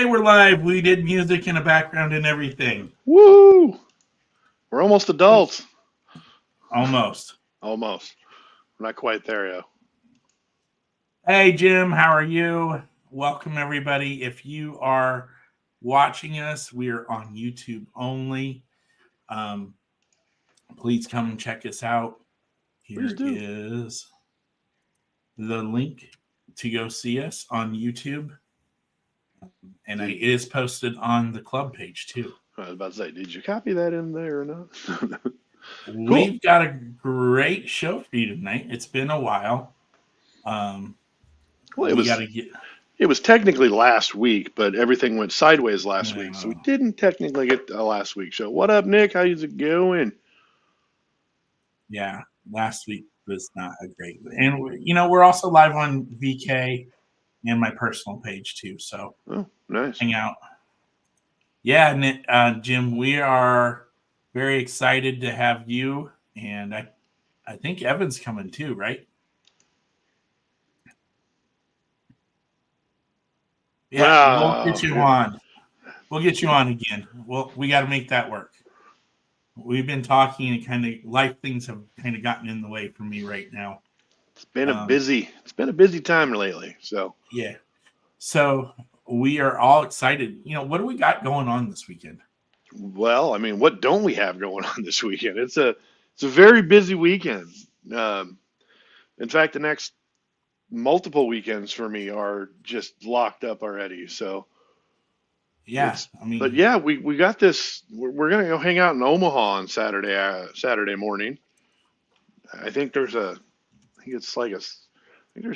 Hey, we're live. We did music in the background and everything. Woo! We're almost adults. Almost. Almost. We're not quite there yet. Hey, Jim, how are you? Welcome, everybody. If you are watching us, we are on YouTube only. Please come and check us out. Here is the link to go see us on YouTube. And it is posted on the club page, too. I was about to say, did you copy that in there or not? Cool. We've got a great show for you tonight. It's been a while. Well, it was technically last week, but everything went sideways last week, so we didn't technically get a last week show. What up, Nick? How's it going? Yeah, last week was not a great. And we're also live on VK and my personal page too. So nice. Hang out. Yeah, Nick, Jim, we are very excited to have you, and I think Evan's coming too, right? Yeah, we'll get you on. We'll get you on again. Well, we got to make that work. We've been talking, and kind of life things have kind of gotten in the way for me right now. It's been a busy time lately. So yeah. So we are all excited. What do we got going on this weekend? Well, I mean, what don't we have going on this weekend? It's a very busy weekend. In fact, the next multiple weekends for me are just locked up already. So yeah, but yeah, we got this. We're gonna go hang out in Omaha on Saturday morning. I think there's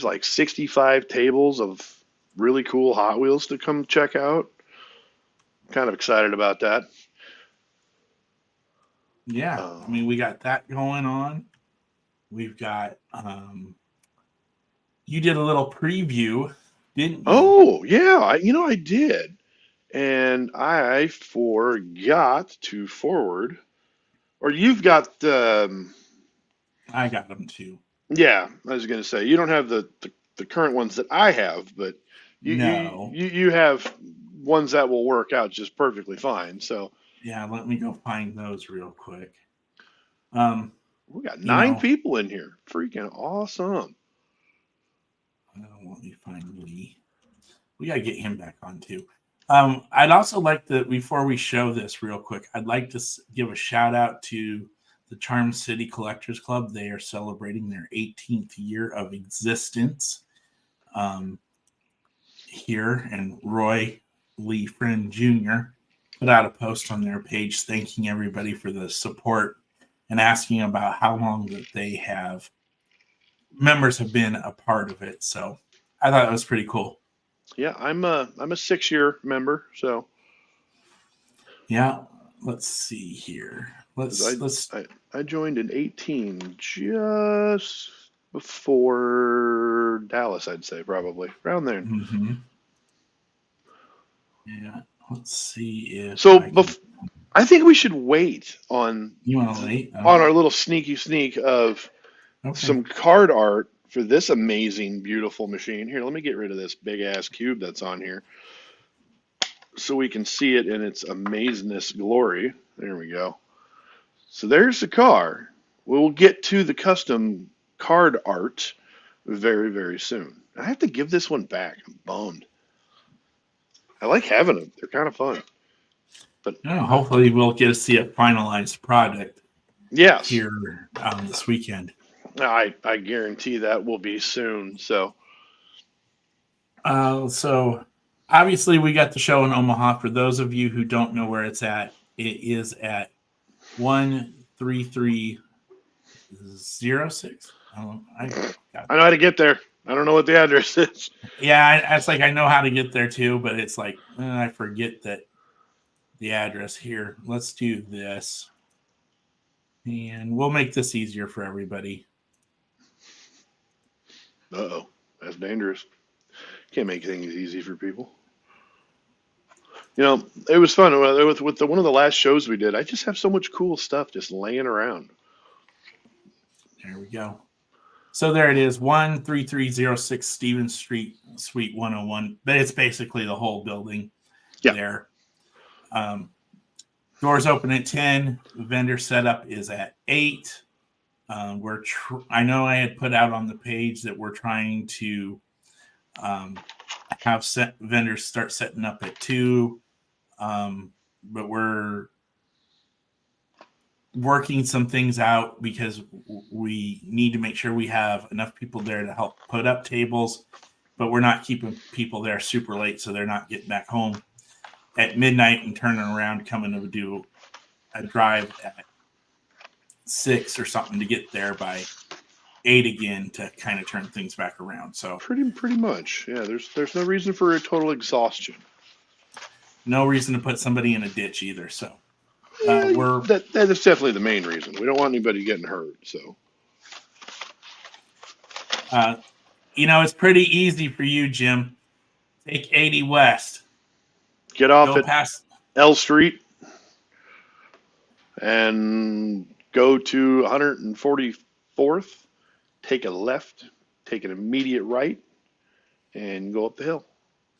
like 65 tables of really cool Hot Wheels to come check out. Kind of excited about that. Yeah, we got that going on. We've got you did a little preview, didn't you? Oh, yeah, I did. And I forgot to forward. Or you've got I got them too. Yeah, I was going to say you don't have the current ones that I have, but you have ones that will work out just perfectly fine. So yeah, let me go find those real quick. We got 9 people in here. Freaking awesome. Let me find Lee. We gotta get him back on too. I'd also like to, before we show this real quick, I'd like to give a shout out to the Charm City Collectors Club. They are celebrating their 18th year of existence here, and Roy Lee Friend Jr. put out a post on their page thanking everybody for the support and asking about how long that members have been a part of it. So I thought it was pretty cool. Yeah, I'm a 6-year member, so yeah. Let's see here. I joined in 18, just before Dallas, I'd say, probably around there. Mm-hmm. Yeah, let's see if I think we should wait on on our little sneak of some card art for this amazing, beautiful machine. Here, let me get rid of this big ass cube that's on here so we can see it in its amazingness glory. There we go. So there's the car. We'll get to the custom card art very, very soon. I have to give this one back. I'm bummed. I like having them. They're kind of fun. But hopefully we'll get to see a finalized product. Yes. Here this weekend. I guarantee that will be soon. So obviously we got the show in Omaha. For those of you who don't know where it's at, it is at 13306. I know how to get there. I don't know what the address is. Yeah, it's like I know how to get there too, but it's like I forget that the address here. Let's do this, and we'll make this easier for everybody. Uh-oh, that's dangerous. Can't make things easy for people. It was fun with one of the last shows we did. I just have so much cool stuff just laying around. There we go. So there it is, 13306 Stevens Street, Suite 101. But it's basically the whole building. Yeah. there. Doors open at 10. Vendor setup is at 8. I know I had put out on the page that we're trying to have vendors start setting up at 2, but we're working some things out because we need to make sure we have enough people there to help put up tables, but we're not keeping people there super late so they're not getting back home at midnight and turning around coming to do a drive at 6 or something to get there by 8 again to kind of turn things back around. So pretty much, yeah. There's no reason for a total exhaustion. No reason to put somebody in a ditch either. So that is definitely the main reason. We don't want anybody getting hurt. So it's pretty easy for you, Jim. Take 80 West. Get off Go at past L Street and go to 144th. Take a left. Take an immediate right, and go up the hill.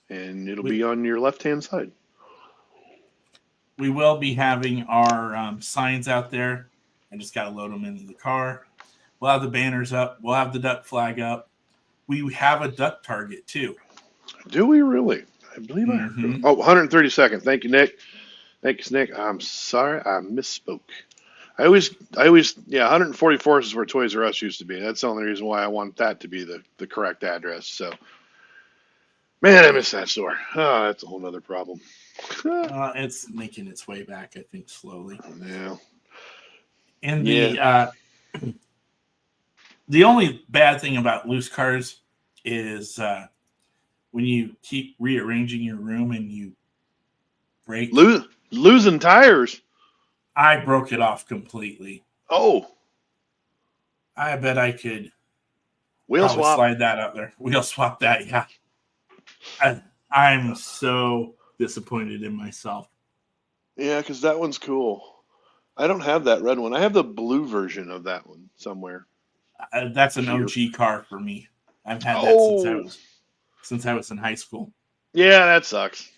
And it'll be on your left-hand side. We will be having our signs out there. I just got to load them into the car. We'll have the banners up. We'll have the duck flag up. We have a duck target, too. Do we really? I believe I heard. Oh, 132nd. Thank you, Nick. Thanks, Nick. I'm sorry. I misspoke. I always, 144th is where Toys R Us used to be. That's the only reason why I want that to be the correct address. So, man, I miss that store. Oh, that's a whole nother problem. It's making its way back, I think, slowly. Yeah. And the only bad thing about loose cars is when you keep rearranging your room and you break. Losing tires. I broke it off completely. Oh. I bet I could wheel swap. Slide that up there. Wheel swap that, yeah. I'm so disappointed in myself. Yeah, because that one's cool. I don't have that red one. I have the blue version of that one somewhere. That's an OG car for me. I've had that since I was in high school. Yeah, that sucks.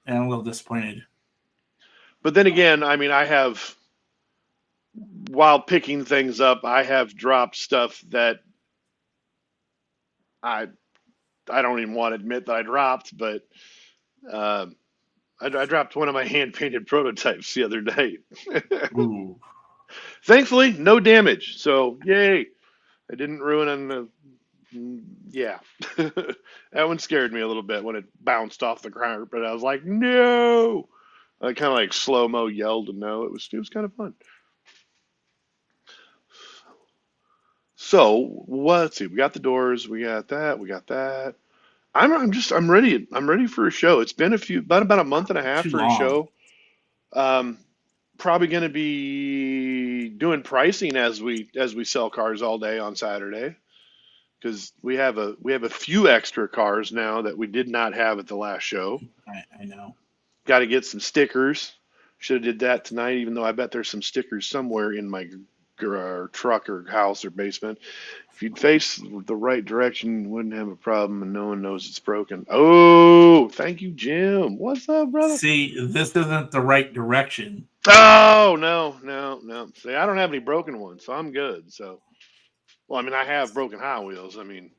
And I'm a little disappointed. But then again, I mean, while picking things up, I have dropped stuff that I don't even want to admit that I dropped, but I dropped one of my hand-painted prototypes the other day. Ooh. Thankfully, no damage. So, yay. I didn't ruin yeah. That one scared me a little bit when it bounced off the ground, but I was like, no. I kind of like slow-mo yelled and no. It was kind of fun. So, let's see. We got the doors. We got that. We got that. I'm ready. I'm ready for a show. It's been about a month and a half for a show. Probably going to be doing pricing as we sell cars all day on Saturday, because we have a few extra cars now that we did not have at the last show. I know. Got to get some stickers. Should have did that tonight, even though I bet there's some stickers somewhere in my truck or house or basement. If you'd face the right direction, you wouldn't have a problem, and no one knows it's broken. Oh, thank you, Jim. What's up, brother? See, this isn't the right direction. Oh, no. See, I don't have any broken ones, so I'm good. So, well, I mean, I have broken Hot Wheels. I mean,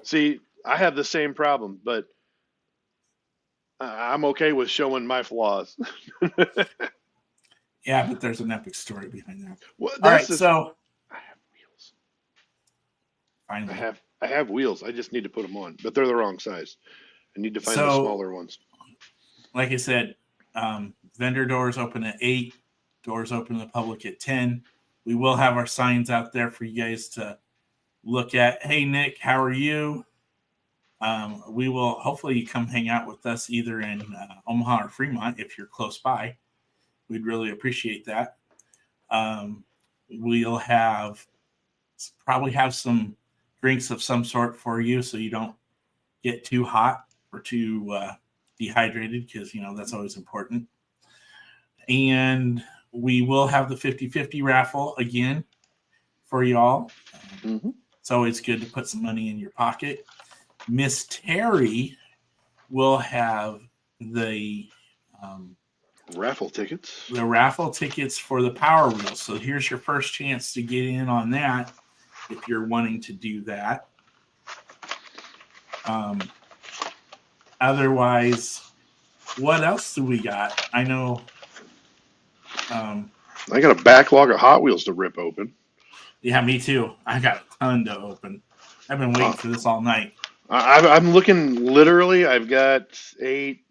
see, I have the same problem, but I'm okay with showing my flaws. Yeah, but there's an epic story behind that. Well, all right, so I have wheels. Finally. I have wheels. I just need to put them on, but they're the wrong size. I need to find the smaller ones. Like I said, vendor doors open at 8. Doors open to the public at 10. We will have our signs out there for you guys to look at. Hey, Nick, how are you? We will hopefully come hang out with us either in Omaha or Fremont if you're close by. We'd really appreciate that. We'll probably have some drinks of some sort for you so you don't get too hot or too dehydrated, because, that's always important. And we will have the 50-50 raffle again for y'all. It's always good to put some money in your pocket. Miss Terry will have the Raffle tickets. For the Power Wheels. So here's your first chance to get in on that if you're wanting to do that. Otherwise, what else do we got? I know. I got a backlog of Hot Wheels to rip open. Yeah, me too. I got a ton to open. I've been waiting for this all night. I'm looking literally. I've got 8,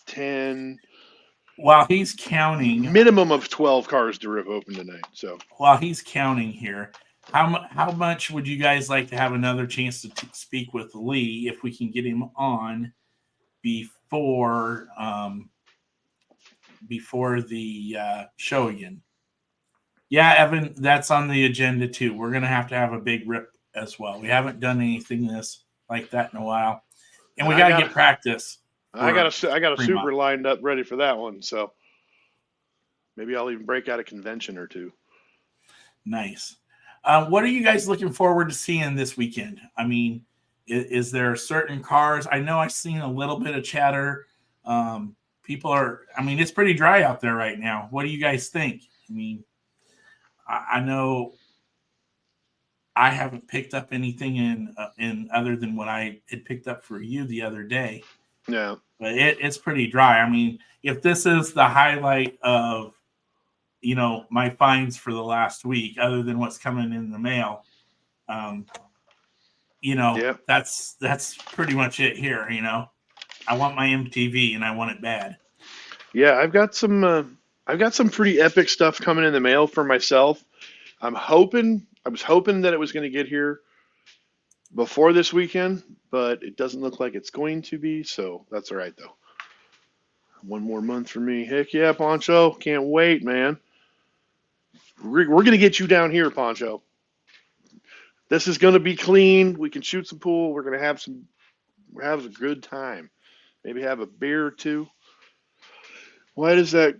10. While he's counting, minimum of 12 cars to rip open tonight. So while he's counting here, how much would you guys like to have another chance to speak with Lee if we can get him on before the show again? Yeah, Evan, that's on the agenda too. We're gonna have to have a big rip as well. We haven't done anything like that in a while, and we gotta get practice. I got a super lined up ready for that one. So maybe I'll even break out a convention or two. Nice. What are you guys looking forward to seeing this weekend? I mean, is there certain cars? I know I've seen a little bit of chatter. People are. I mean, it's pretty dry out there right now. What do you guys think? I mean, I know I haven't picked up anything in other than what I had picked up for you the other day. Yeah, but it's pretty dry. I mean, if this is the highlight of my finds for the last week, other than what's coming in the mail, that's pretty much it here. I want my MTV and I want it bad. Yeah, I've got some pretty epic stuff coming in the mail for myself. I was hoping that it was going to get here before this weekend, but it doesn't look like it's going to be, so that's all right, though. One more month for me. Heck yeah, Poncho. Can't wait, man. We're going to get you down here, Poncho. This is going to be clean. We can shoot some pool. We're going to have a good time. Maybe have a beer or two. Why does that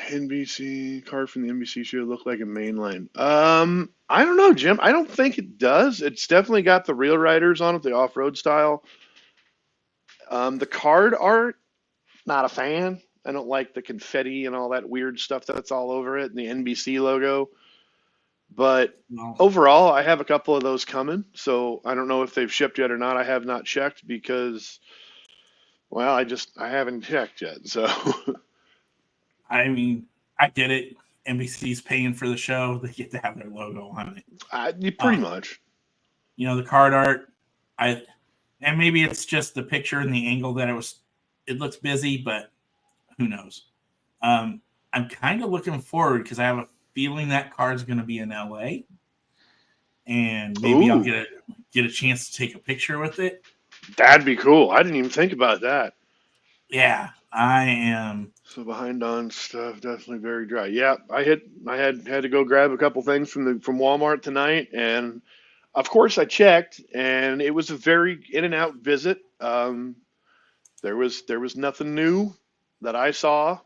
NBC card from the NBC show look like a mainline? I don't know, Jim. I don't think it does. It's definitely got the real riders on it, the off-road style. The card art, not a fan. I don't like the confetti and all that weird stuff that's all over it and the NBC logo. But overall, I have a couple of those coming. So I don't know if they've shipped yet or not. I have not checked because, well, I haven't checked yet. So... I mean, I get it. NBC's paying for the show. They get to have their logo on it. Pretty much. The card art, and maybe it's just the picture and the angle that it looks busy, but who knows? I'm kind of looking forward because I have a feeling that card's going to be in LA, and maybe I'll get a chance to take a picture with it. That'd be cool. I didn't even think about that. Yeah, I am. So behind on stuff, definitely very dry. Yeah, I had to go grab a couple things from Walmart tonight, and of course I checked, and it was a very in and out visit. There was nothing new that I saw,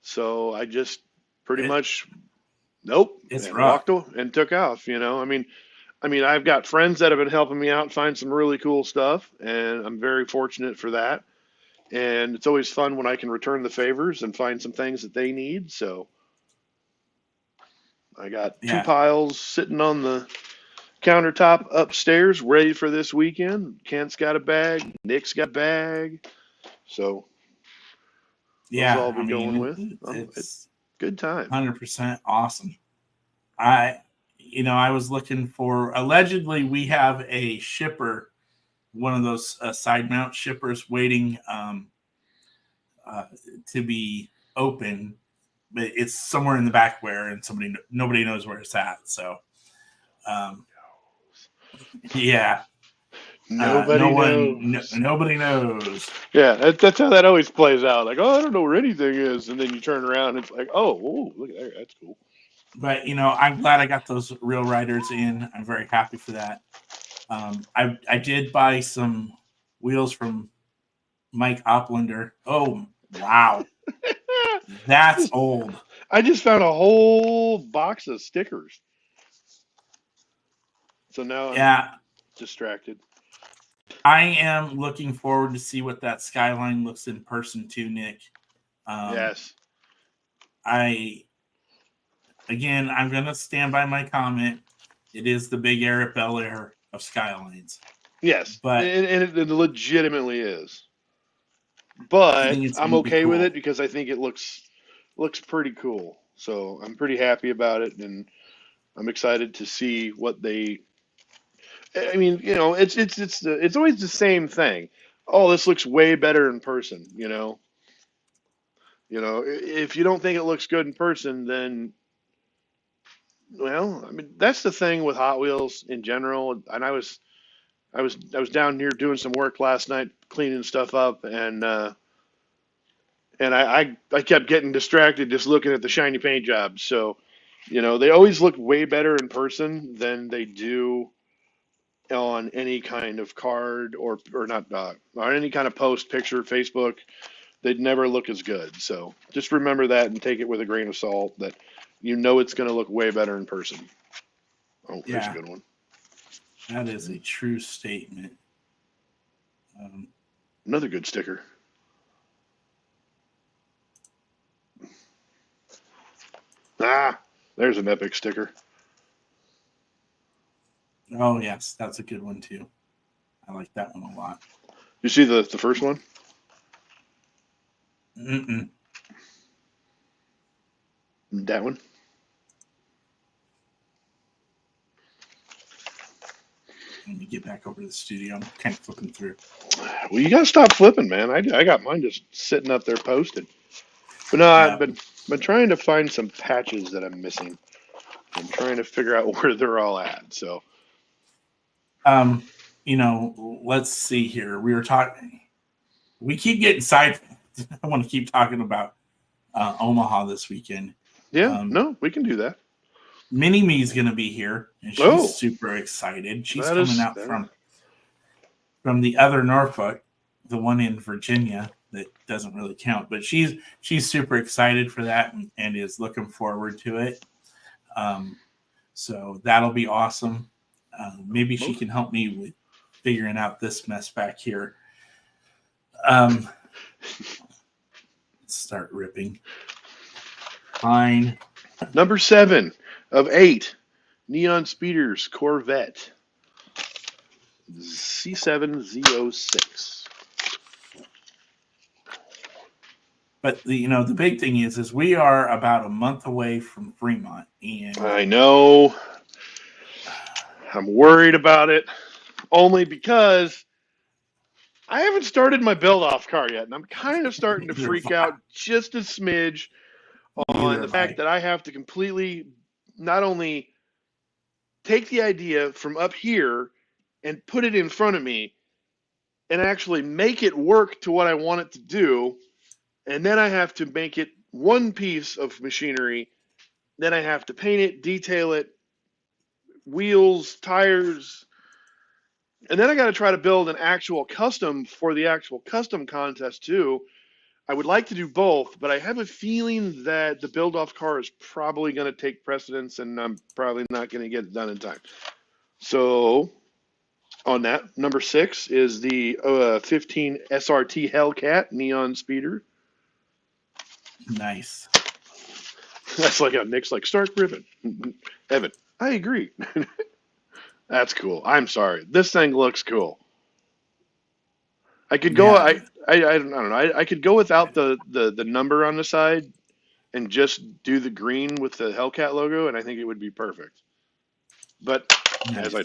so I just pretty much walked and took off. I mean, I've got friends that have been helping me out find some really cool stuff, and I'm very fortunate for that. And it's always fun when I can return the favors and find some things that they need. So I got 2 piles sitting on the countertop upstairs ready for this weekend. Kent's got a bag. Nick's got a bag. So yeah, I'll be going with. It's good time. 100% awesome. I was looking for, allegedly we have a shipper, one of those side mount shippers waiting to be open, but it's somewhere in the backware and nobody knows where it's at. So, yeah, nobody knows. Yeah, that's how that always plays out. Like, I don't know where anything is, and then you turn around and it's like, oh, look at that, that's cool. But I'm glad I got those real riders in. I'm very happy for that. I did buy some wheels from Mike Oplander. Oh, wow. That's old. I just found a whole box of stickers. So now I'm distracted. I am looking forward to see what that skyline looks in person too, Nick. Yes. I'm going to stand by my comment. It is the big air at Bel Air of skylines. Yes, But and it legitimately is. I But think it's I'm going to be okay with cool. it because I think it looks pretty cool. So I'm pretty happy about it, and I'm excited to see what they. I mean, it's always the same thing. Oh, this looks way better in person. If you don't think it looks good in person, then well, I mean that's the thing with Hot Wheels in general. And I was down here doing some work last night, cleaning stuff up, and I kept getting distracted just looking at the shiny paint jobs. So, they always look way better in person than they do on any kind of card or not on any kind of post picture Facebook. They'd never look as good. So just remember that and take it with a grain of salt that it's going to look way better in person. Oh, there's a good one. That is a true statement. Another good sticker. There's an epic sticker. Oh, yes, that's a good one too. I like that one a lot. You see the first one? Mm-mm. That one? Let me get back over to the studio. I'm kind of flipping through. Well, you got to stop flipping, man. I got mine just sitting up there posted. But no, I've been trying to find some patches that I'm missing. I'm trying to figure out where they're all at. So, let's see here. We keep getting side. I want to keep talking about Omaha this weekend. Yeah, no, we can do that. Mini Me's going to be here, and she's super excited. She's coming out from the other Norfolk, the one in Virginia that doesn't really count, but she's super excited for that and is looking forward to it. So that'll be awesome. Maybe she can help me with figuring out this mess back here. Let's start ripping. Fine. Number 7 of 8, Neon Speeders Corvette C7Z06. But the big thing is we are about a month away from Fremont, and I know. I'm worried about it only because I haven't started my build-off car yet, and I'm kind of starting to freak out just a smidge on the fact that I have to completely not only take the idea from up here and put it in front of me and actually make it work to what I want it to do, and then I have to make it one piece of machinery, then I have to paint it, detail it, wheels, tires, and then I got to try to build an actual custom for the actual custom contest too. I would like to do both, but I have a feeling that the build-off car is probably going to take precedence, and I'm probably not going to get it done in time. So, on that, number 6 is the 15 SRT Hellcat Neon Speeder. Nice. That's like Nick's like, start ribbon. Evan, I agree. That's cool. I'm sorry. This thing looks cool. I could go. I don't know. I could go without the number on the side and just do the green with the Hellcat logo, and I think it would be perfect. But nice. I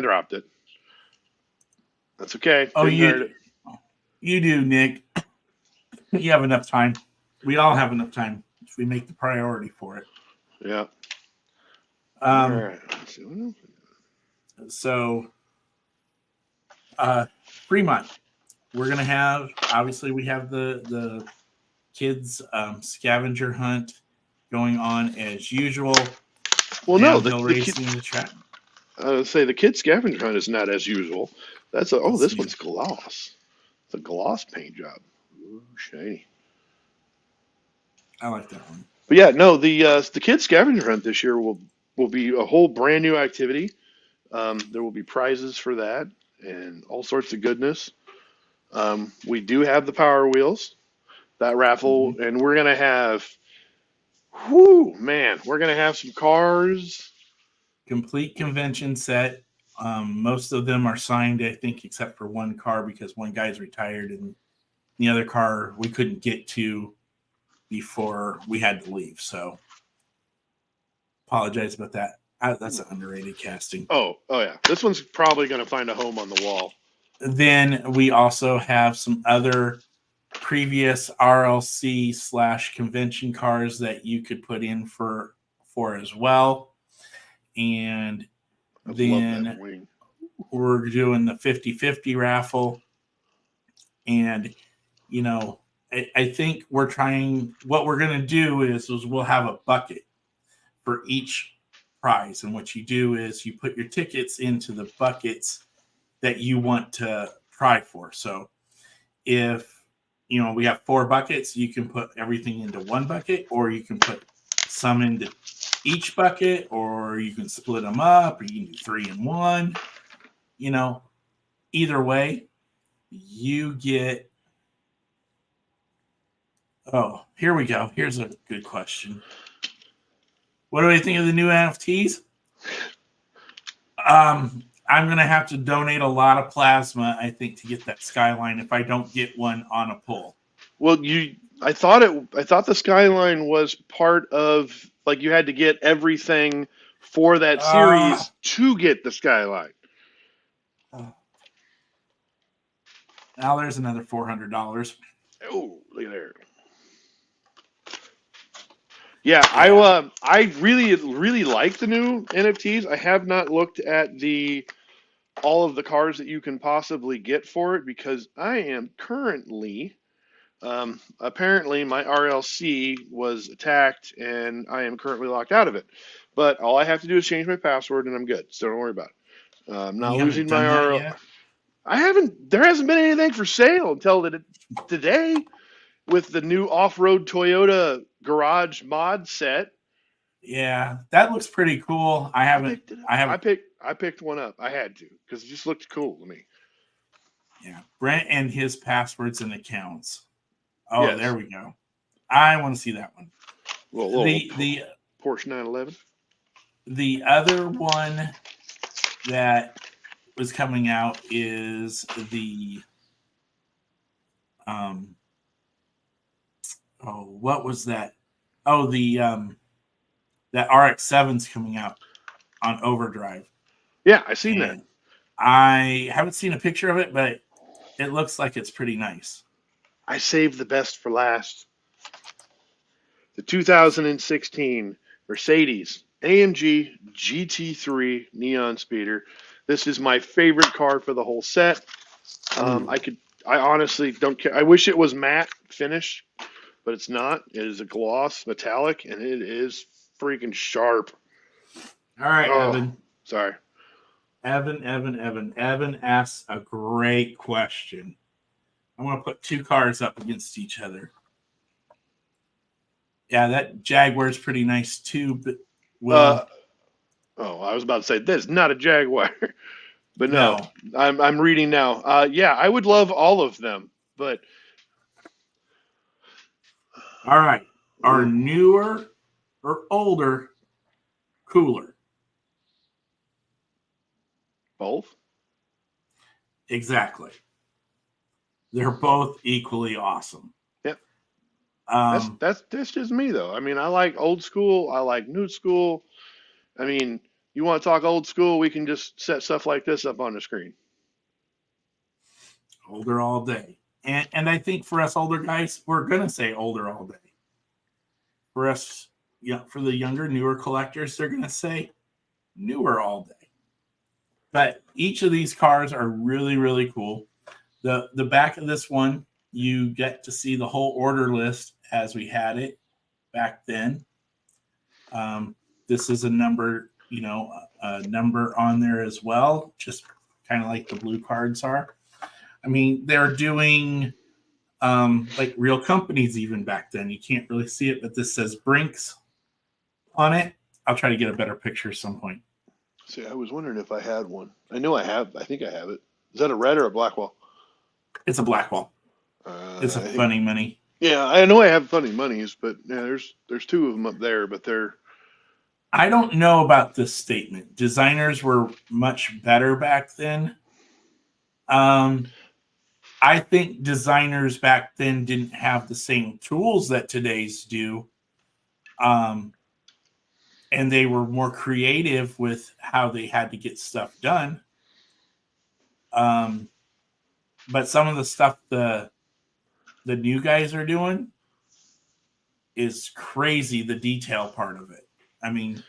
dropped it. That's okay. Oh, you do, Nick. You have enough time. We all have enough time if we make the priority for it. Yeah. All right. So, Fremont. We're gonna have we have the kids scavenger hunt going on as usual. Well, no, the racing in the track. Say the kids scavenger hunt is not as usual. This one's gloss. It's a gloss paint job. Ooh, shiny. I like that one. But yeah, no, the kids scavenger hunt this year will be a whole brand new activity. There will be prizes for that, and all sorts of goodness. We do have the Power Wheels, that raffle, and we're going to have, whoo, man, we're going to have some cars. Complete convention set. Most of them are signed, I think, except for one car because one guy's retired and the other car we couldn't get to before we had to leave. So apologize about that. That's an underrated casting. Oh yeah. This one's probably going to find a home on the wall. Then we also have some other previous RLC / convention cars that you could put in for as well. And then we're doing the 50-50 raffle. And, you know, I think what we're going to do is we'll have a bucket for each prize. And what you do is you put your tickets into the buckets that you want to try for. So if, you know, we have 4 buckets, you can put everything into one bucket, or you can put some into each bucket, or you can split them up, or you can do 3 in 1. You know, either way, you get. Oh, here we go. Here's a good question. What do I think of the new NFTs? I'm going to have to donate a lot of plasma, I think, to get that Skyline if I don't get one on a pull. Well, I thought the Skyline was part of, like, you had to get everything for that series to get the Skyline. Now there's another $400. Oh, look at there. Yeah, I really like the new NFTs. I have not looked at all of the cars that you can possibly get for it because I am currently, apparently my RLC was attacked and I am currently locked out of it. But all I have to do is change my password and I'm good. So don't worry about it. I'm not losing my RLC. There hasn't been anything for sale until today with the new off-road Toyota garage mod set. Yeah, that looks pretty cool. I picked one up. I had to because it just looked cool to me. Yeah, Brent and his passwords and accounts. Oh, yes. There we go. I want to see that one. The Porsche 911. The other one that was coming out is the what was that? Oh, that RX-7's coming out on overdrive. Yeah, I seen that. I haven't seen a picture of it, but it looks like it's pretty nice. I saved the best for last. The 2016 Mercedes AMG GT3 Neon Speeder. This is my favorite car for the whole set. I honestly don't care. I wish it was matte finish, but it's not. It is a gloss metallic, and it is freaking sharp. All right, Evan. Sorry. Evan asks a great question. I want to put 2 cars up against each other. Yeah, that Jaguar is pretty nice too, but I was about to say this is not a Jaguar, but no. I'm reading now. Yeah, I would love all of them, but all right, are newer or older cooler? Both. Exactly. They're both equally awesome. Yep. That's just me though. I mean, I like old school. I like new school. I mean, you want to talk old school? We can just set stuff like this up on the screen. Older all day. And I think for us older guys, we're gonna say older all day. For us, for the younger, newer collectors, they're gonna say newer all day. But each of these cars are really, really cool. The back of this one, you get to see the whole order list as we had it back then. This is a number, a number on there as well, just kind of like the blue cards are. I mean, they're doing like real companies even back then. You can't really see it, but this says Brinks on it. I'll try to get a better picture at some point. See, I was wondering if I had one. I know I have. I think I have it. Is that a red or a Blackwell? It's a Blackwell. It's a funny money. Yeah, I know I have funny monies, but yeah, there's two of them up there, but they're. I don't know about this statement. Designers were much better back then. I think designers back then didn't have the same tools that today's do. And they were more creative with how they had to get stuff done. But some of the stuff the new guys are doing is crazy, the detail part of it. I mean,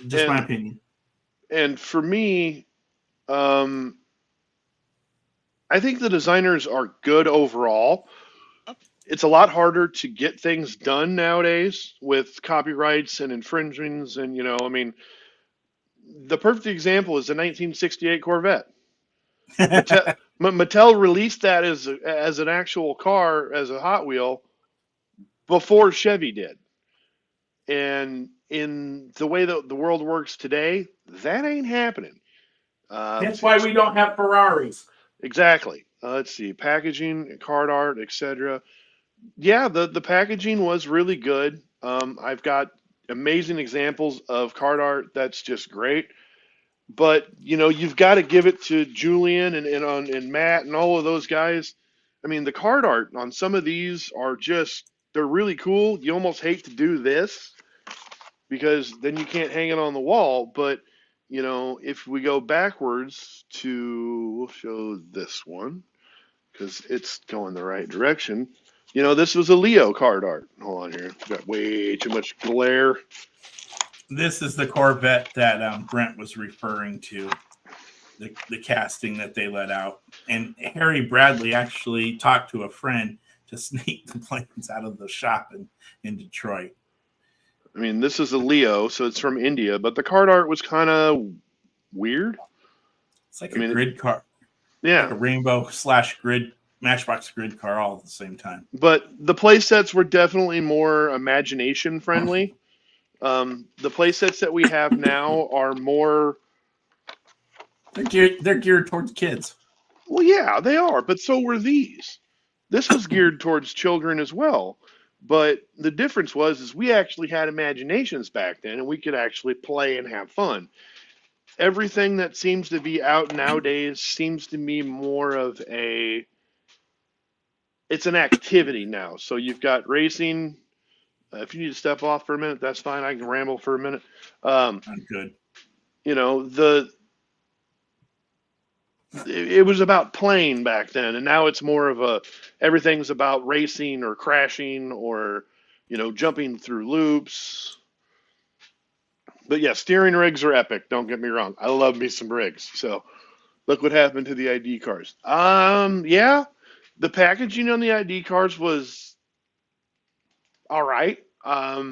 just my opinion. And for me, I think the designers are good overall. It's a lot harder to get things done nowadays with copyrights and infringements. And, I mean, the perfect example is the 1968 Corvette. Mattel released that as an actual car, as a Hot Wheel, before Chevy did. And in the way that the world works today, that ain't happening. That's why we don't have Ferraris. Exactly. Let's see, packaging, card art, etc. Yeah, the packaging was really good. I've got amazing examples of card art that's just great. But you've got to give it to Julian and Matt and all of those guys. I mean, the card art on some of these are they're really cool. You almost hate to do this because then you can't hang it on the wall. But if we go backwards we'll show this one because it's going the right direction. This was a Leo card art. Hold on here. Got way too much glare. This is the Corvette that Brent was referring to, the casting that they let out. And Harry Bradley actually talked to a friend to sneak the planes out of the shop in Detroit. I mean, this is a Leo, so it's from India, but the card art was kind of weird. It's like a grid car. Yeah. Like a rainbow / grid, Matchbox grid car all at the same time. But the play sets were definitely more imagination friendly. The play sets that we have now are more. They're geared towards kids. Well, yeah, they are, but so were these. This was geared towards children as well. But the difference is we actually had imaginations back then, and we could actually play and have fun. Everything that seems to be out nowadays seems to be more of it's an activity now. So you've got racing. If you need to step off for a minute, that's fine. I can ramble for a minute. I'm good. It was about playing back then, and now it's more of everything's about racing or crashing or jumping through loops. But yeah, steering rigs are epic. Don't get me wrong. I love me some rigs. So look what happened to the ID cars. Yeah, the packaging on the ID cars was all right. I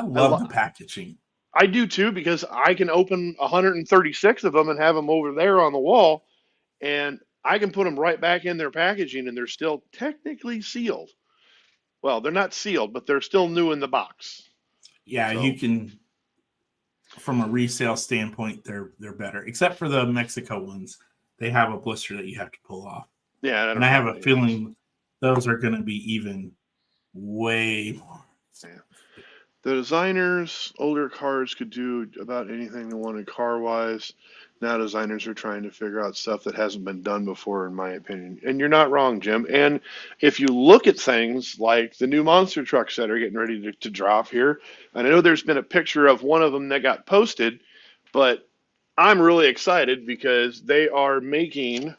love the packaging. I do too, because I can open 136 of them and have them over there on the wall, and I can put them right back in their packaging, and they're still technically sealed. Well, they're not sealed, but they're still new in the box. Yeah, so you can. From a resale standpoint, they're better, except for the Mexico ones. They have a blister that you have to pull off. Yeah, and I have a feeling those are going to be even way more. Yeah. The designers, older cars could do about anything they wanted car-wise. Now designers are trying to figure out stuff that hasn't been done before, in my opinion. And you're not wrong, Jim. And if you look at things like the new monster trucks that are getting ready to drop here, and I know there's been a picture of one of them that got posted, but I'm really excited because they're bringing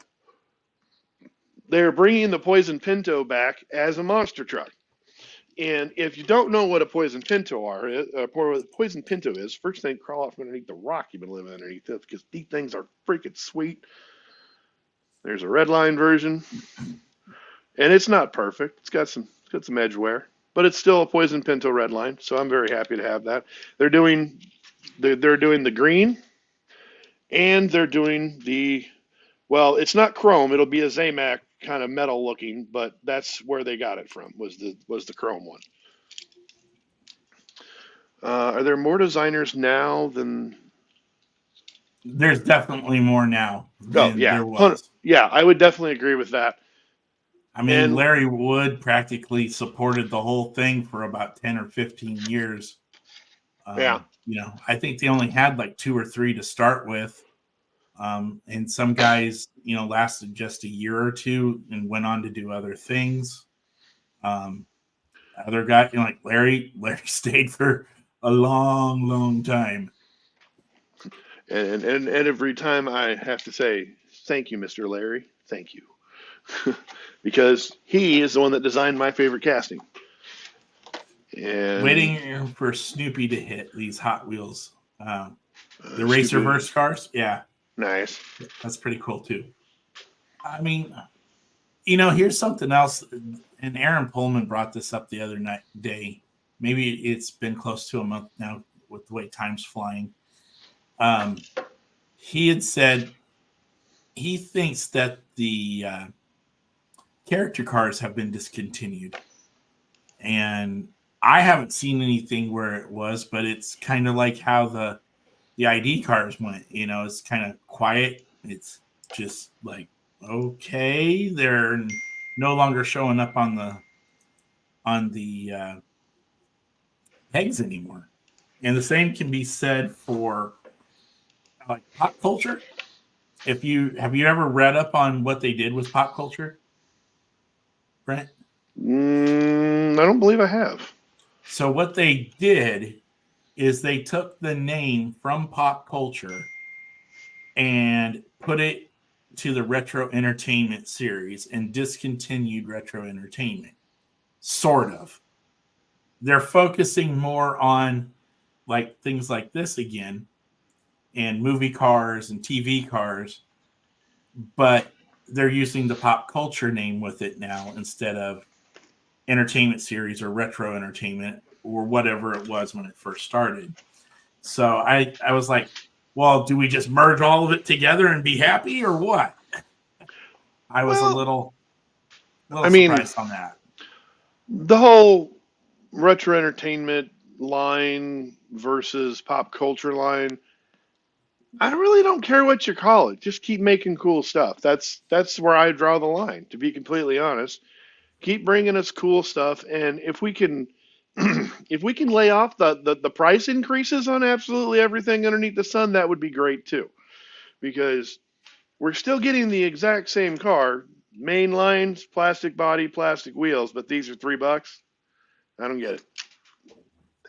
the Poison Pinto back as a monster truck. And if you don't know what a Poison Pinto is, first thing, crawl off underneath the rock you've been living underneath it, because these things are freaking sweet. There's a red line version, and it's not perfect. It's got some edge wear, but it's still a Poison Pinto red line. So I'm very happy to have that. They're doing the green, and they're doing it's not chrome. It'll be a Zamac kind of metal looking, but that's where they got it from, was the chrome one. Are there more designers now than There's definitely more now Oh than yeah, there was. yeah, I would definitely agree with that. I mean, Larry Wood practically supported the whole thing for about 10 or 15 years. Yeah. I think they only had like 2 or 3 to start with. And some guys, lasted just a year or two and went on to do other things. Other guy, like Larry stayed for a long, long time. And every time I have to say, thank you, Mr. Larry. Thank you. Because he is the one that designed my favorite casting. And waiting for Snoopy to hit these Hot Wheels. The Snoopy. Racerverse cars. Yeah. Nice. That's pretty cool too. I mean, here's something else. And Aaron Pullman brought this up the other day. Maybe it's been close to a month now with the way time's flying. He had said he thinks that the character cars have been discontinued. And I haven't seen anything where it was, but it's kind of like how the ID cars went. It's kind of quiet. It's just like, okay, they're no longer showing up on the pegs anymore. And the same can be said for like pop culture. Have you ever read up on what they did with pop culture, Brent? I don't believe I have. So what they did is they took the name from pop culture and put it to the Retro Entertainment series and discontinued Retro Entertainment. Sort of. They're focusing more on like things like this again and movie cars and TV cars, but they're using the pop culture name with it now instead of entertainment series or retro entertainment or whatever it was when it first started. So I was like, well, do we just merge all of it together and be happy or what? I was a little surprised on that. The whole retro entertainment line versus pop culture line, I really don't care what you call it. Just keep making cool stuff. That's where I draw the line, to be completely honest. Keep bringing us cool stuff, and if we can if we can lay off the price increases on absolutely everything underneath the sun, that would be great too. Because we're still getting the exact same car, main lines, plastic body, plastic wheels, but these are $3. I don't get it.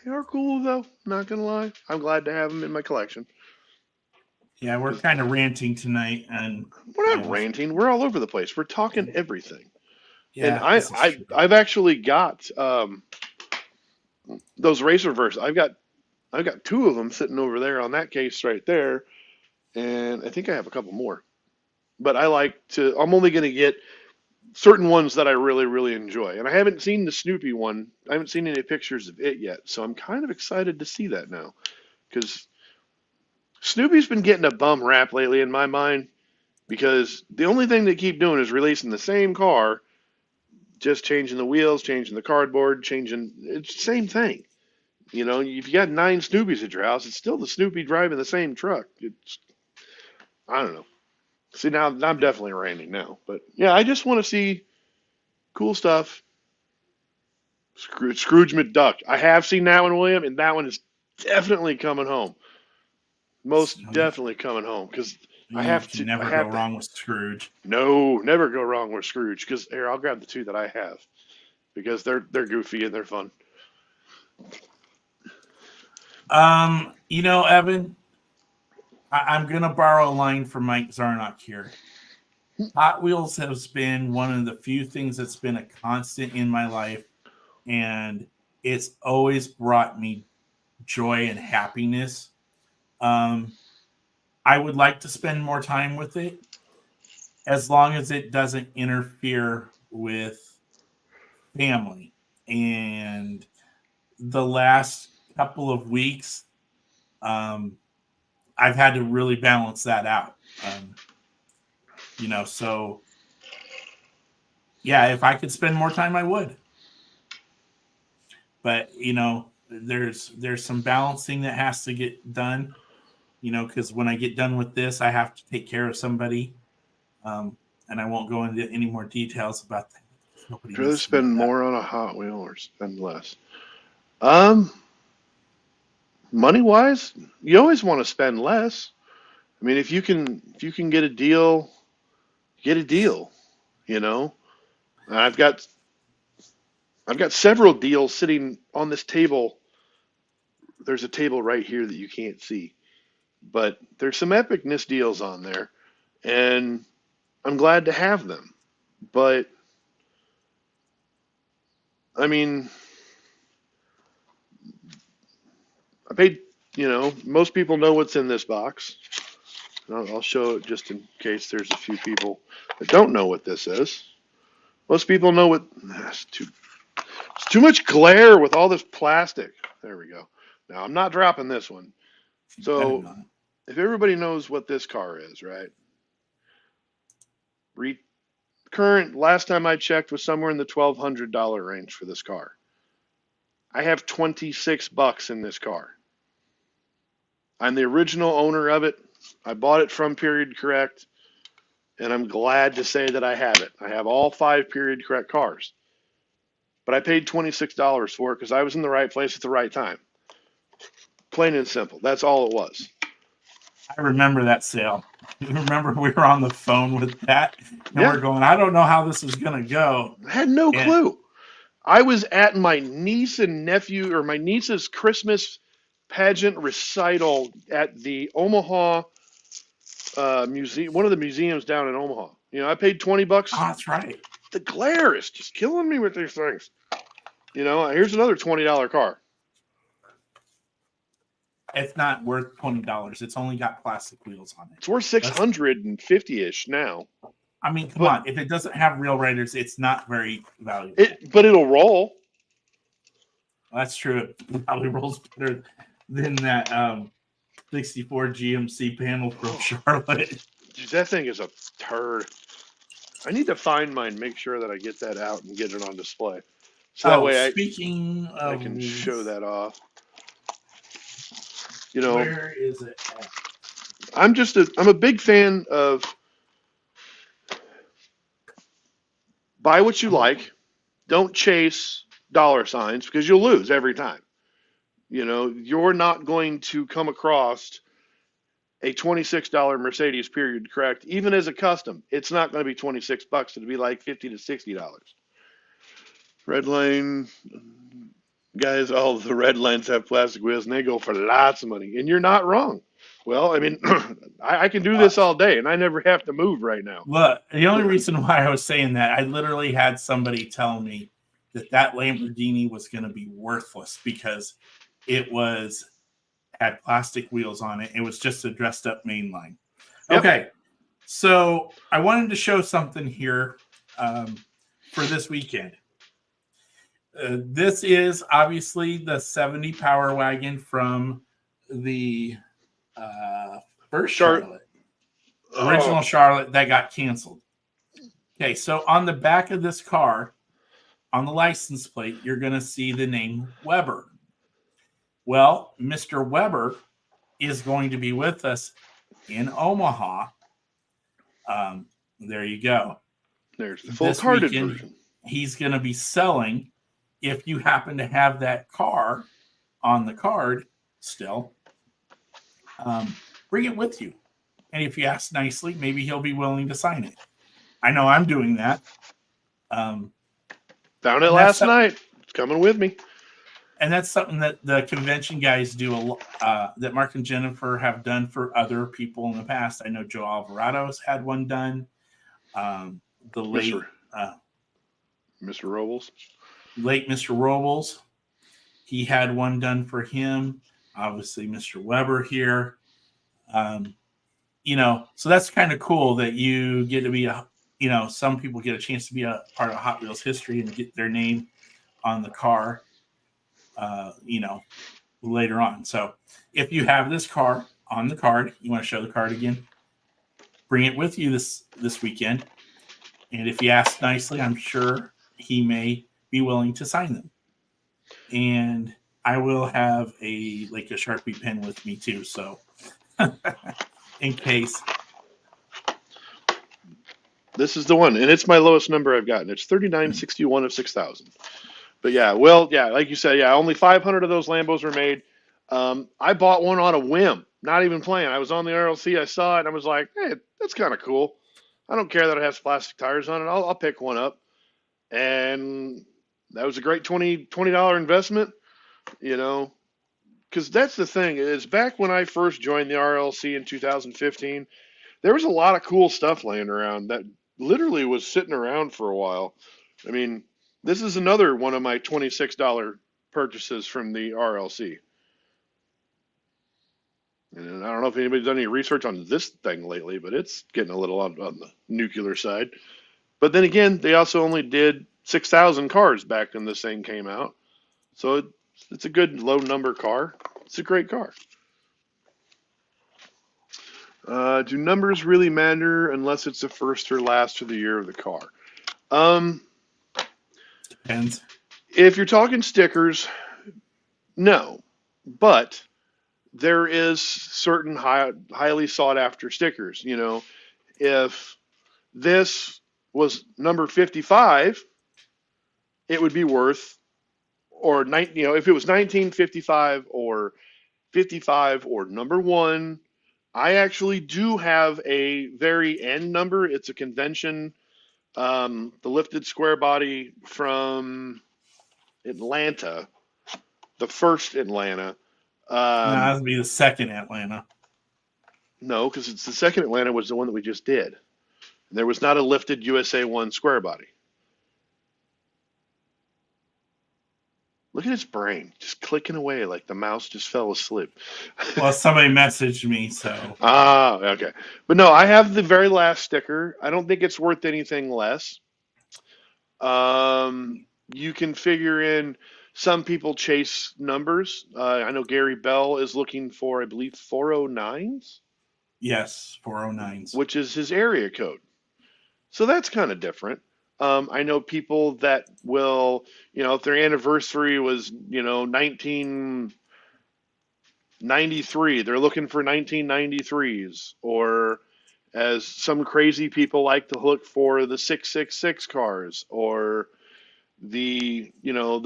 They are cool though, not gonna lie. I'm glad to have them in my collection. Yeah, we're kind of ranting tonight, and we're not ranting. We're all over the place. We're talking everything. Yeah, and I've actually got those Racerverse. I've got 2 of them sitting over there on that case right there, and I think I have a couple more. But I'm only going to get certain ones that I really, really enjoy. And I haven't seen the Snoopy one. I haven't seen any pictures of it yet, so I'm kind of excited to see that now, because Snoopy's been getting a bum rap lately in my mind, because the only thing they keep doing is releasing the same car, just changing the wheels, changing the cardboard, it's the same thing. If you got 9 Snoopies at your house, it's still the Snoopy driving the same truck. I don't know. See, now I'm definitely ranting now, but yeah, I just want to see cool stuff. Scrooge McDuck. I have seen that one, William, and that one is definitely coming home. Most definitely coming home, because I have to. Never go wrong with Scrooge. No, never go wrong with Scrooge. Because here, I'll grab the 2 that I have, because they're goofy and they're fun. Evan, I'm gonna borrow a line from Mike Zarnock here. Hot Wheels has been one of the few things that's been a constant in my life, and it's always brought me joy and happiness. I would like to spend more time with it, as long as it doesn't interfere with family. And the last couple of weeks, I've had to really balance that out. So yeah, if I could spend more time, I would. But there's some balancing that has to get done. because when I get done with this, I have to take care of somebody. And I won't go into any more details about that. Nobody I'd rather needs to know spend that. more on a Hot Wheel or spend less. Money wise, you always want to spend less. I mean, if you can get a deal, get a deal. You know, And I've got several deals sitting on this table. There's a table right here that you can't see, but there's some epicness deals on there, and I'm glad to have them. But I mean, I paid. Most people know what's in this box. I'll show it just in case there's a few people that don't know what this is. Most people know what. It's too much glare with all this plastic. There we go. Now I'm not dropping this one. So if everybody knows what this car is, right? Current last time I checked was somewhere in the $1,200 range for this car. I have $26 in this car. I'm the original owner of it. I bought it from Period Correct, and I'm glad to say that I have it. I have all 5 Period Correct cars. But I paid $26 for it because I was in the right place at the right time. Plain and simple. That's all it was. I remember that sale. You remember we were on the phone with that, and Yeah. we're going, I don't know how this is going to go. I had no clue. I was at my niece and nephew, or my niece's Christmas pageant recital at the Omaha museum, one of the museums down in Omaha. I paid $20. Oh, that's right. The glare is just killing me with these things. Here's another $20 car. It's not worth $20. It's only got plastic wheels on it. It's worth $650-ish now. I mean, come on. If it doesn't have real riders, it's not very valuable. But it'll roll. Well, that's true. It probably rolls better than that 64 GMC panel from Charlotte. Dude, that thing is a turd. I need to find mine, make sure that I get that out and get it on display. So that way I can show that off. Where is it at? I'm a big fan of buy what you like. Don't chase dollar signs because you'll lose every time. You're not going to come across a $26 Mercedes Period Correct, even as a custom. It's not going to be $26. It'll be like $50 to $60. Red Lane. Guys, all the red lines have plastic wheels, and they go for lots of money. And you're not wrong. Well, I mean, I can do this all day, and I never have to move right now. Look, the only reason why I was saying that, I literally had somebody tell me that Lamborghini was going to be worthless because it had plastic wheels on it. It was just a dressed up mainline. Yep. Okay, so I wanted to show something here for this weekend. This is obviously the 70 Power Wagon from the first Charlotte. Original Charlotte that got canceled. Okay, so on the back of this car, on the license plate, you're going to see the name Weber. Well, Mr. Weber is going to be with us in Omaha. There you go. There's the full carded version. He's going to be selling. If you happen to have that car on the card still, bring it with you. And if you ask nicely, maybe he'll be willing to sign it. I know I'm doing that. Found it last night. It's coming with me. And that's something that the convention guys do, that Mark and Jennifer have done for other people in the past. I know Joe Alvarado's had one done. The late Mr. Robles. Late Mr. Robles, he had one done for him. Obviously, Mr. Weber here. So that's kind of cool that you get to be some people get a chance to be a part of Hot Wheels history and get their name on the car, later on. So if you have this car on the card, you want to show the card again, bring it with you this weekend. And if you ask nicely, I'm sure he may be willing to sign them. And I will have a Sharpie pen with me too. So in case. This is the one, and it's my lowest number I've gotten. It's 3961 of 6,000. But yeah, well, yeah, like you said, yeah, only 500 of those Lambos were made. I bought one on a whim, not even playing. I was on the RLC, I saw it, and I was like, hey, that's kind of cool. I don't care that it has plastic tires on it. I'll pick one up. And that was a great $20 investment, you know, because that's the thing is back when I first joined the RLC in 2015, there was a lot of cool stuff laying around that literally was sitting around for a while. I mean, this is another one of my $26 purchases from the RLC. And I don't know if anybody's done any research on this thing lately, but it's getting a little on the nuclear side. But then again, they also only did 6,000 cars back when this thing came out. So it's a good low number car. It's a great car. Do numbers really matter unless it's the first or last of the year of the car? Depends. If you're talking stickers, no. But there is certain highly sought after stickers. You know, if this was number 55, it would be worth, or if it was 1955 or 55 or number 1. I actually do have a very end number. It's a convention, the lifted square body from Atlanta, the first Atlanta. No, that would be the second Atlanta. No, because it's the second Atlanta was the one that we just did. And there was not a lifted USA 1 square body. Look at his brain just clicking away like the mouse just fell asleep. Well, somebody messaged me, so. Okay. But no, I have the very last sticker. I don't think it's worth anything less. You can figure in some people chase numbers. I know Gary Bell is looking for, I believe, 409s. Yes, 409s. Which is his area code. So that's kind of different. I know people that will, if their anniversary was, 1993, they're looking for 1993s, or as some crazy people like to look for the 666 cars, or the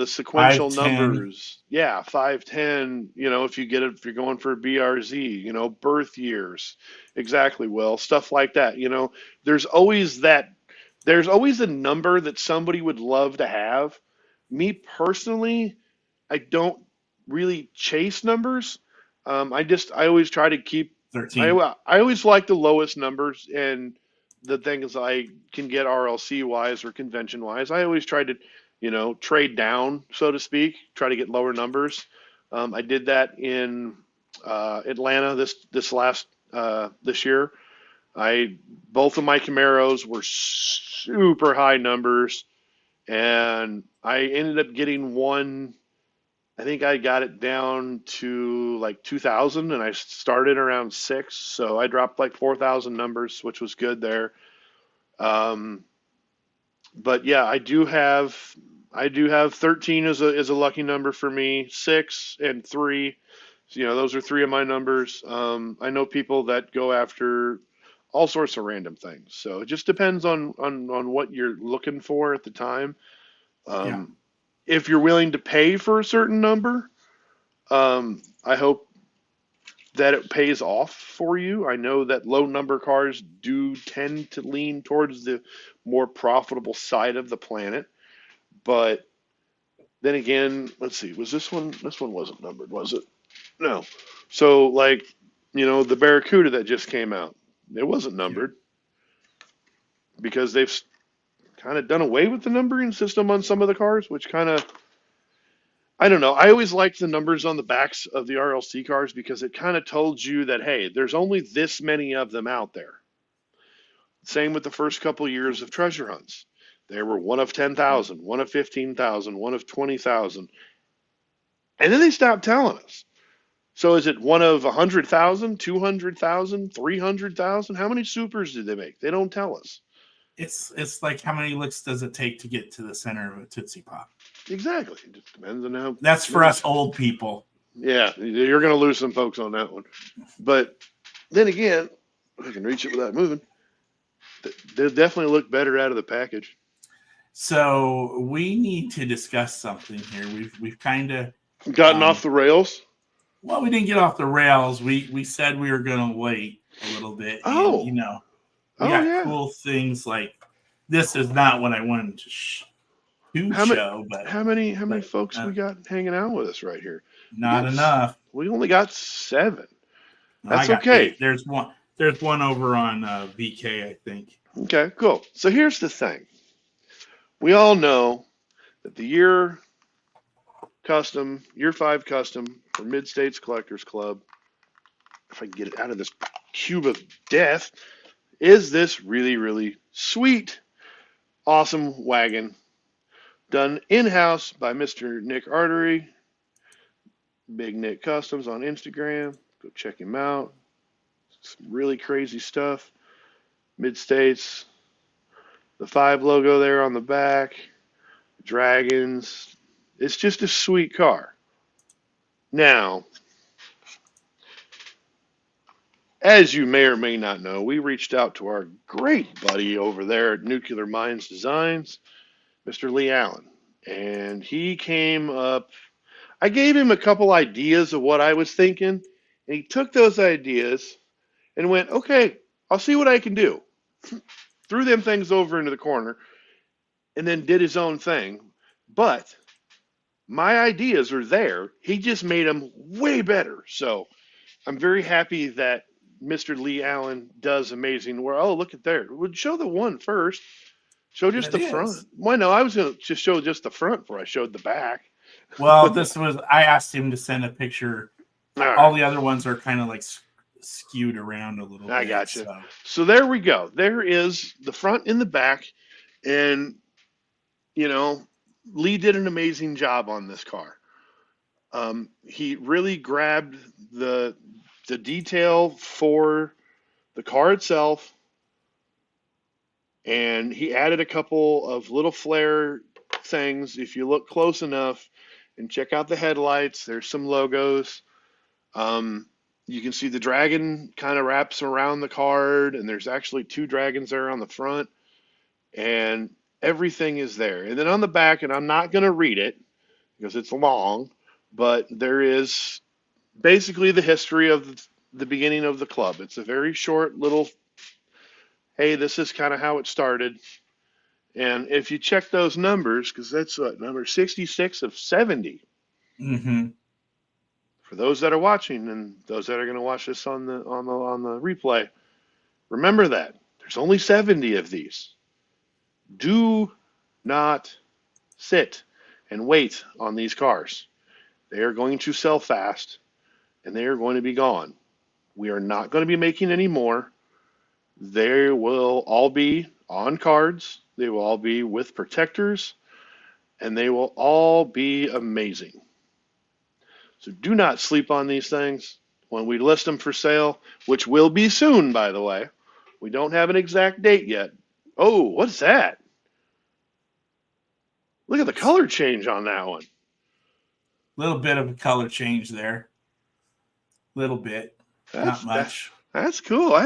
sequential 510. numbers. Yeah, 510, if you're going for BRZ, birth years. Exactly, Will. Stuff like that. There's always that. There's always a number that somebody would love to have. Me personally, I don't really chase numbers. I always try to keep 13. I always like the lowest numbers, and the thing is I can get RLC wise or convention wise. I always try to, trade down, so to speak, try to get lower numbers. I did that in Atlanta this year. Both of my Camaros were super high numbers, and I ended up getting one. I think I got it down to like 2,000, and I started around 6, so I dropped like 4,000 numbers, which was good there. But yeah, I do have 13 as a lucky number for me, 6 and 3. So, those are 3 of my numbers. I know people that go after all sorts of random things. So it just depends on what you're looking for at the time. Yeah. If you're willing to pay for a certain number, I hope that it pays off for you. I know that low number cars do tend to lean towards the more profitable side of the planet. But then again, let's see, was this one wasn't numbered, was it? No. So like, the Barracuda that just came out, it wasn't numbered because they've kind of done away with the numbering system on some of the cars, which kind of, I don't know. I always liked the numbers on the backs of the RLC cars because it kind of told you that, hey, there's only this many of them out there. Same with the first couple years of treasure hunts. There were one of 10,000, one of 15,000, one of 20,000. And then they stopped telling us. So is it one of 100,000, 200,000, 300,000? How many supers did they make? They don't tell us. It's like how many licks does it take to get to the center of a Tootsie Pop? Exactly. It just depends on how. That's for us old people. Yeah, you're going to lose some folks on that one. But then again, if I can reach it without moving, they definitely look better out of the package. So we need to discuss something here. We've kind of Gotten off the rails. well, we didn't get off the rails. We said we were going to wait a little bit, and Oh, we got yeah. cool things like this. Is not what I wanted to show, but how many folks we got hanging out with us right here? not enough. We only got 7. I That's got okay. 8. There's one. There's one over on VK, I think. Okay, cool. So here's the thing. We all know that the year 5 custom for Mid-States Collectors Club, if I can get it out of this cube of death, is this really, really sweet, awesome wagon done in-house by Mr. Nick Artery, Big Nick Customs on Instagram. Go check him out. Some really crazy stuff. Mid-States, the 5 logo there on the back, dragons. It's just a sweet car. Now, as you may or may not know, we reached out to our great buddy over there at Nuclear Mines Designs, Mr. Lee Allen, and he came up. I gave him a couple ideas of what I was thinking, and he took those ideas and went, okay, I'll see what I can do. Threw them things over into the corner and then did his own thing. But my ideas are there. He just made them way better. So I'm very happy that Mr. Lee Allen does amazing work. Oh, look at there. Would show the one first. Show just the front. Why no, I was going to just show just the front before I showed the back. Well, I asked him to send a picture. All the other ones are kind of like skewed around a little bit. I got you. So there we go. There is the front and the back. And, Lee did an amazing job on this car. He really grabbed the detail for the car itself, and he added a couple of little flare things. If you look close enough and check out the headlights, there's some logos. You can see the dragon kind of wraps around the card, and there's actually 2 dragons there on the front, and everything is there. And then on the back, and I'm not going to read it because it's long, but there is basically the history of the beginning of the club. It's a very short little, hey, this is kind of how it started. And if you check those numbers, because that's what, number 66 of 70. Mm-hmm. For those that are watching and those that are going to watch this on the replay, remember that there's only 70 of these. Do not sit and wait on these cars. They are going to sell fast, and they are going to be gone. We are not going to be making any more. They will all be on cards. They will all be with protectors, and they will all be amazing. So do not sleep on these things. When we list them for sale, which will be soon, by the way, we don't have an exact date yet. Oh, what's that? Look at the color change on that one. Little bit of a color change there. Little bit. Not much. That's cool. I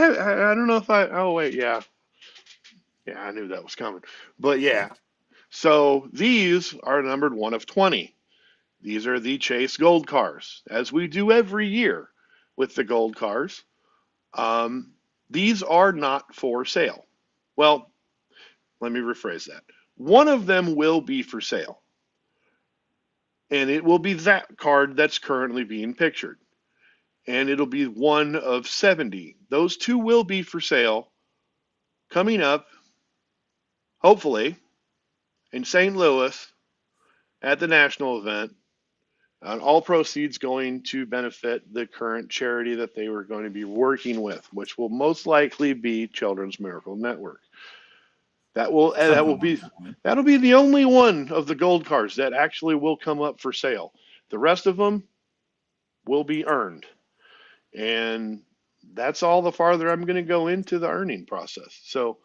don't know if oh, wait, yeah. Yeah, I knew that was coming. But yeah. So these are numbered 1 of 20. These are the Chase Gold cars, as we do every year with the gold cars. These are not for sale. Well, let me rephrase that. One of them will be for sale, and it will be that card that's currently being pictured, and it'll be 1 of 70. Those 2 will be for sale coming up, hopefully, in St. Louis at the national event. And all proceeds going to benefit the current charity that they were going to be working with, which will most likely be Children's Miracle Network. That'll be the only one of the gold cars that actually will come up for sale. The rest of them will be earned, and that's all the farther I'm going to go into the earning process. So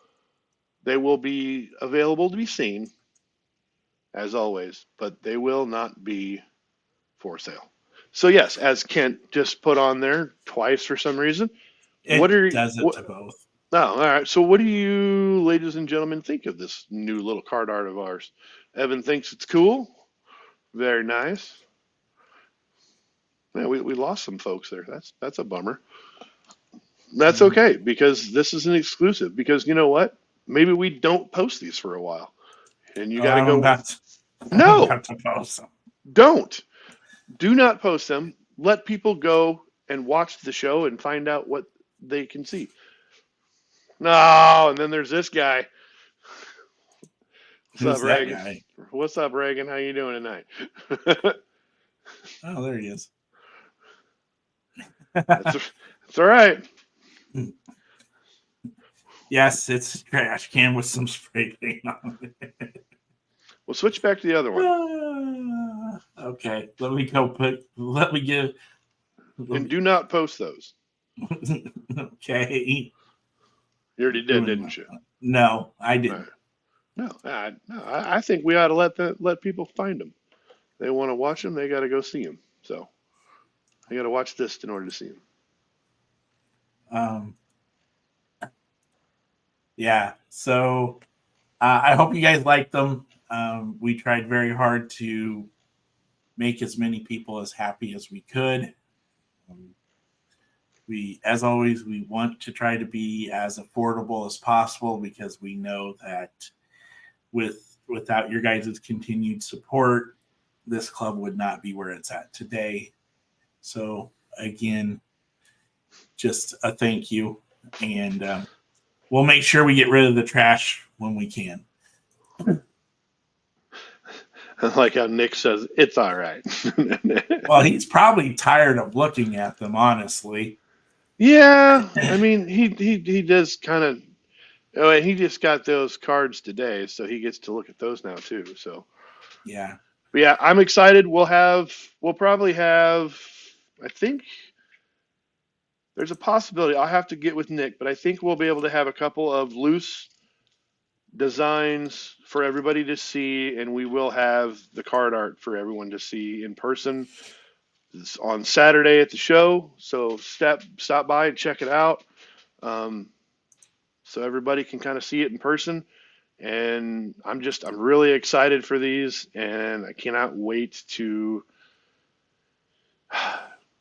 they will be available to be seen, as always, but they will not be for sale. So yes, as Kent just put on there twice for some reason, What It are does it what? to both. Oh, all right. So, what do you, ladies and gentlemen, think of this new little card art of ours? Evan thinks it's cool. Very nice. Yeah, we lost some folks there. That's a bummer. That's Mm. okay because this is an exclusive. Because you know what? Maybe we don't post these for a while, and you Oh, got to go. I'm No, about to post them. don't. Do not post them. Let people go and watch the show and find out what they can see. No, and then there's this guy. What's up, Who's that Reagan? guy? What's up, Reagan? How you doing tonight? Oh, there he is. that's that's all right. Yes, it's a trash can with some spray paint on it. We'll switch back to the other one. Okay, let me go let me give. And do not post those. Okay. You already did, didn't you? No, I didn't. No, I think we ought to let people find them. They want to watch them, they got to go see them. So I got to watch this in order to see them. Yeah. So I hope you guys liked them. We tried very hard to make as many people as happy as we could. As always, we want to try to be as affordable as possible because we know that without your guys' continued support, this club would not be where it's at today. So again, just a thank you, and we'll make sure we get rid of the trash when we can. Like how Nick says, it's all right. Well, he's probably tired of looking at them, honestly. Yeah, I mean, he does kind of. Oh, and he just got those cards today, so he gets to look at those now too. So Yeah. but yeah, I'm excited. We'll probably have. I think there's a possibility. I'll have to get with Nick, but I think we'll be able to have a couple of loose designs for everybody to see, and we will have the card art for everyone to see in person. It's on Saturday at the show, so stop by and check it out, so everybody can kind of see it in person. And I'm really excited for these, and I can't wait to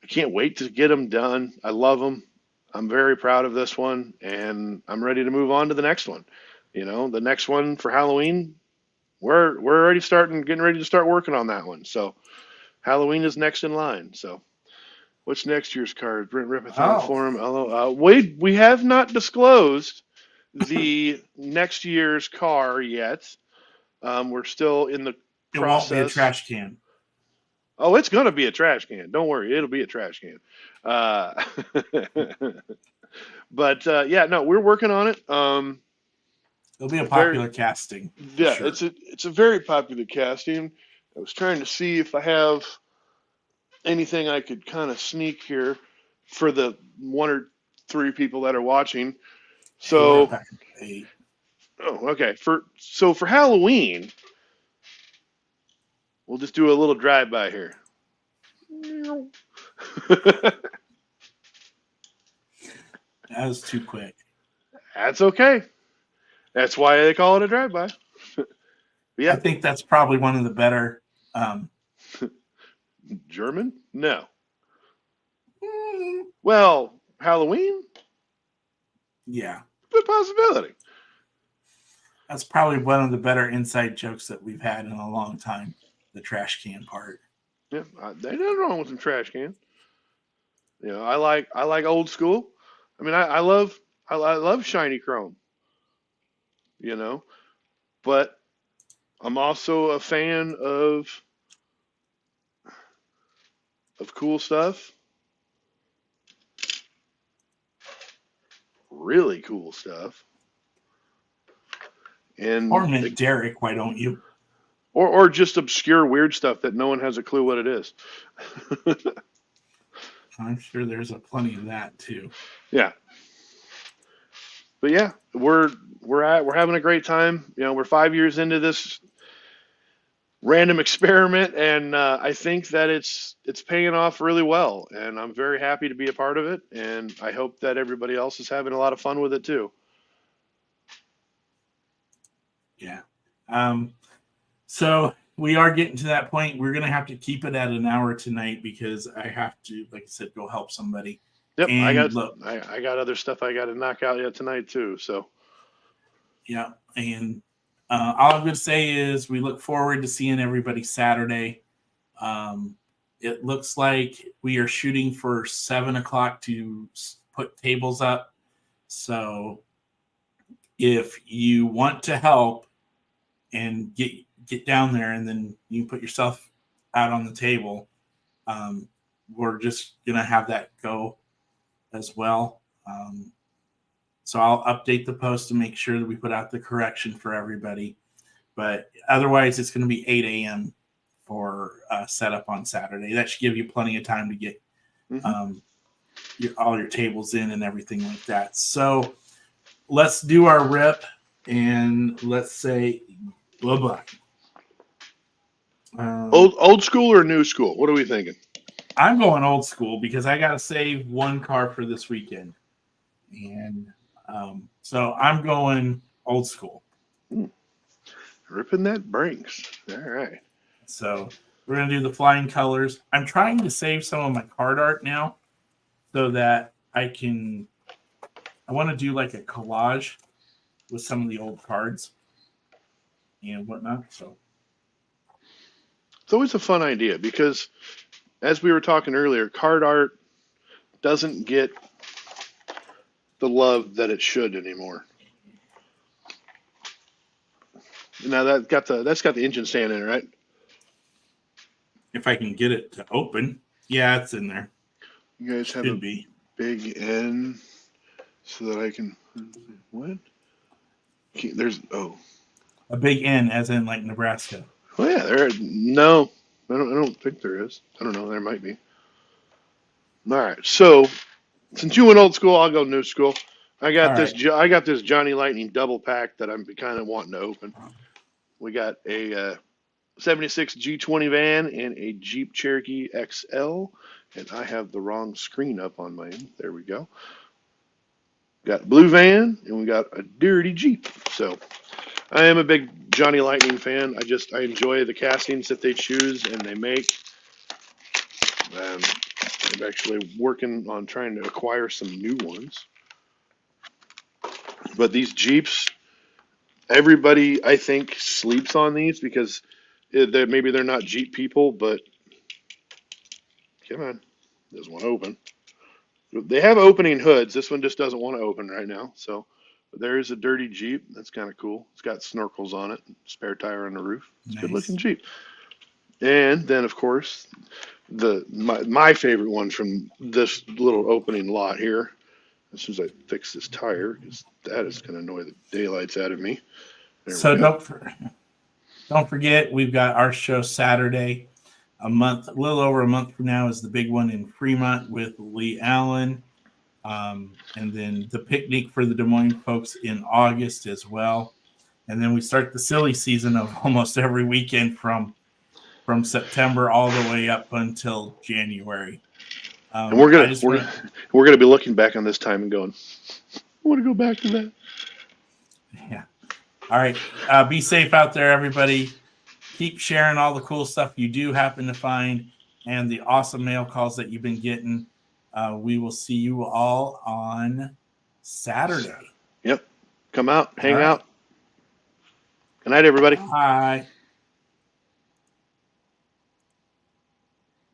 get them done. I love them. I'm very proud of this one, and I'm ready to move on to the next one. You know, the next one for Halloween, we're already getting ready to start working on that one. So Halloween is next in line. So what's next year's card? Brent Ripathon Forum. We have not disclosed the next year's car yet. We're still in the process. It won't be a trash can. Oh, it's going to be a trash can. Don't worry. It'll be a trash can. But yeah, no, we're working on it. It'll be a popular casting. Yeah, sure. It's a very popular casting. I was trying to see if I have anything I could kind of sneak here for the 1 or 3 people that are watching. So, okay. For Halloween, we'll just do a little drive-by here. That was too quick. That's okay. That's why they call it a drive-by. Yeah. I think that's probably one of the better. German? No. Well, Halloween? Yeah. Good possibility. That's probably one of the better inside jokes that we've had in a long time. The trash can part. Yeah, there's nothing wrong with some trash can. You know, I like old school. I mean, I love shiny chrome. You know, but I'm also a fan of cool stuff. Really cool stuff. And or Mint Derek, why don't you? Or just obscure weird stuff that no one has a clue what it is. I'm sure there's plenty of that too. Yeah. But yeah, we're having a great time. You know, we're 5 years into this random experiment, and I think that it's paying off really well, and I'm very happy to be a part of it, and I hope that everybody else is having a lot of fun with it too. Yeah. So we are getting to that point. We're going to have to keep it at an hour tonight because I have to, like I said, go help somebody. Yep, And I got other stuff I got to knock out yet tonight too. So yeah, and all I'm going to say is we look forward to seeing everybody Saturday. It looks like we are shooting for 7 o'clock to put tables up. So if you want to help and get down there, and then you can put yourself out on the table, we're just gonna have that go as well. So I'll update the post to make sure that we put out the correction for everybody. But otherwise, it's going to be 8 a.m. for setup on Saturday. That should give you plenty of time to get all your tables in and everything like that. So let's do our rip, and let's say bye-bye. Old school or new school? What are we thinking? I'm going old school because I got to save one car for this weekend. And so I'm going old school. Ripping that Brinks. All right. So we're going to do the flying colors. I'm trying to save some of my card art now so that I want to do like a collage with some of the old cards and whatnot. So it's always a fun idea because, as we were talking earlier, card art doesn't get the love that it should anymore. Now that's got the engine stand in it, right? If I can get it to open, yeah, it's in there. You guys have Should be big N so that I can what? There's a big N, as in like Nebraska. Oh yeah, no, I don't think there is. I don't know. There might be. All right, so since you went old school, I'll go new school. I got this Johnny Lightning double pack that I'm kind of wanting to open. We got a 76 G20 van and a Jeep Cherokee XL, and I have the wrong screen up on mine. There we go. Got a blue van, and we got a dirty Jeep. So I am a big Johnny Lightning fan. I enjoy the castings that they choose and they make. I'm actually working on trying to acquire some new ones. But these Jeeps, everybody I think sleeps on these because maybe they're not Jeep people, but come on, doesn't want to open. They have opening hoods. This one just doesn't want to open right now. So there is a dirty Jeep. That's kind of cool. It's got snorkels on it, spare tire on the roof. It's a good looking Jeep. And then of course my favorite one from this little opening lot here. As soon as I fix this tire, because that is going to annoy the daylights out of me. So don't forget, we've got our show Saturday, a little over a month from now is the big one in Fremont with Lee Allen. And then the picnic for the Des Moines folks in August as well. And then we start the silly season of almost every weekend from September all the way up until January. And we're gonna be looking back on this time and going, I want to go back to that. Yeah. All right. Be safe out there, everybody. Keep sharing all the cool stuff you do happen to find and the awesome mail calls that you've been getting. We will see you all on Saturday. Yep. Come out, hang out. Good night, everybody. Bye.